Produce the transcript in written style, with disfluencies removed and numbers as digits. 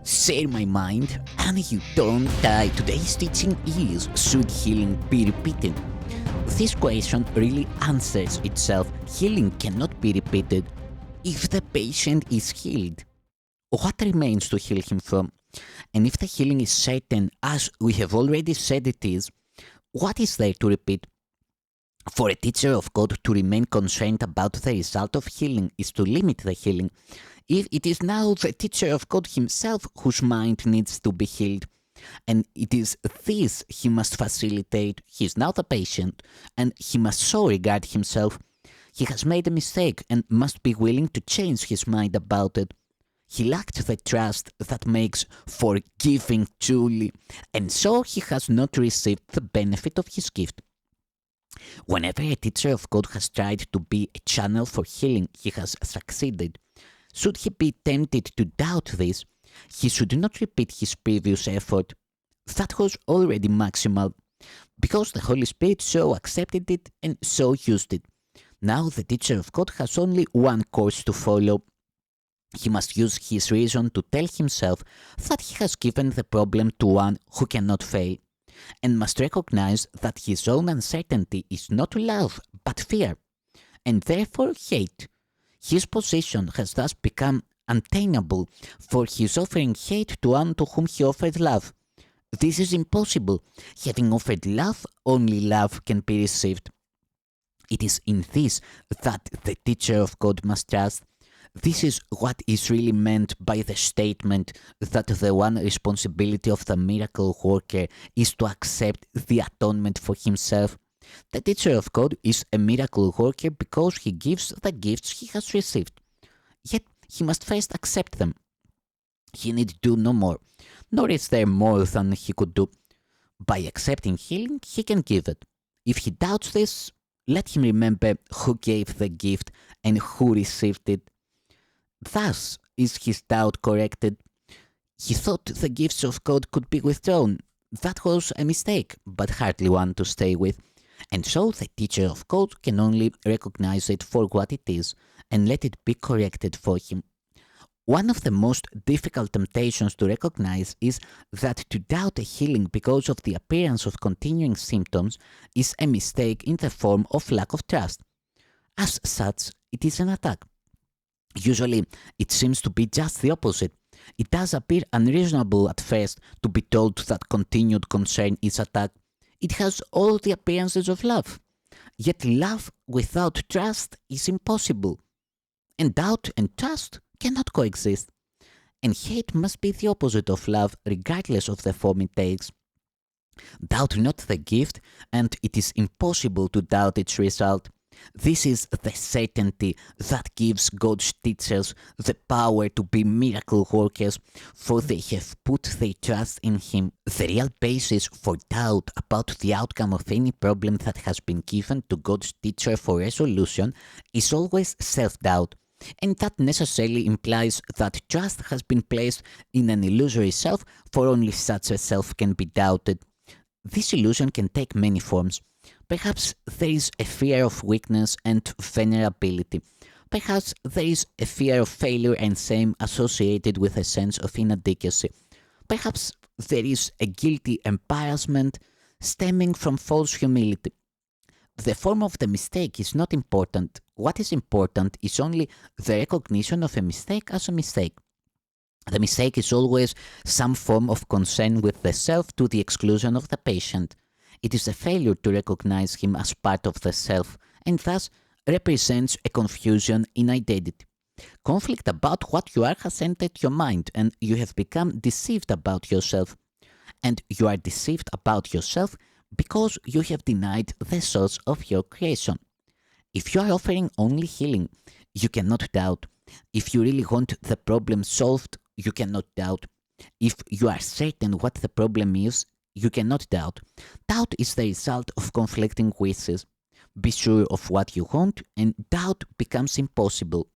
share my mind and you don't die. Today's teaching is, should healing be repeated? This question really answers itself. Healing cannot be repeated if the patient is healed. What remains to heal him from? And if the healing is certain, as we have already said it is, what is there to repeat? For a teacher of God to remain concerned about the result of healing is to limit the healing. If it is now the teacher of God himself whose mind needs to be healed, and it is this he must facilitate. He is now the patient, and he must so regard himself. He has made a mistake and must be willing to change his mind about it. He lacked the trust that makes forgiving truly, and so he has not received the benefit of his gift. Whenever a teacher of God has tried to be a channel for healing, he has succeeded. Should he be tempted to doubt this, he should not repeat his previous effort. That was already maximal, because the Holy Spirit so accepted it and so used it. Now the teacher of God has only one course to follow. He must use his reason to tell himself that he has given the problem to one who cannot fail, and must recognize that his own uncertainty is not love but fear, and therefore hate. His position has thus become untenable, for he is offering hate to one to whom he offered love. This is impossible. Having offered love, only love can be received. It is in this that the teacher of God must trust. This is what is really meant by the statement that the one responsibility of the miracle worker is to accept the atonement for himself. The teacher of God is a miracle worker because he gives the gifts he has received. Yet he must first accept them. He need do no more, nor is there more than he could do. By accepting healing, he can give it. If he doubts this, let him remember who gave the gift and who received it. Thus is his doubt corrected. He thought the gifts of God could be withdrawn. That was a mistake, but hardly one to stay with. And so the teacher of God can only recognize it for what it is and let it be corrected for him. One of the most difficult temptations to recognize is that to doubt a healing because of the appearance of continuing symptoms is a mistake in the form of lack of trust. As such, it is an attack. Usually, it seems to be just the opposite. It does appear unreasonable at first to be told that continued concern is attack. It has all the appearances of love. Yet love without trust is impossible. And doubt and trust cannot coexist. And hate must be the opposite of love, regardless of the form it takes. Doubt not the gift, and it is impossible to doubt its result. This is the certainty that gives God's teachers the power to be miracle workers, for they have put their trust in Him. The real basis for doubt about the outcome of any problem that has been given to God's teacher for resolution is always self-doubt, and that necessarily implies that trust has been placed in an illusory self, for only such a self can be doubted. This illusion can take many forms. Perhaps there is a fear of weakness and vulnerability. Perhaps there is a fear of failure and shame associated with a sense of inadequacy. Perhaps there is a guilty embarrassment stemming from false humility. The form of the mistake is not important. What is important is only the recognition of a mistake as a mistake. The mistake is always some form of concern with the self to the exclusion of the patient. It is a failure to recognize him as part of the self, and thus represents a confusion in identity. Conflict about what you are has entered your mind, and you have become deceived about yourself. And you are deceived about yourself because you have denied the source of your creation. If you are offering only healing, you cannot doubt. If you really want the problem solved, you cannot doubt. If you are certain what the problem is, you cannot doubt. Doubt is the result of conflicting wishes. Be sure of what you want, and doubt becomes impossible.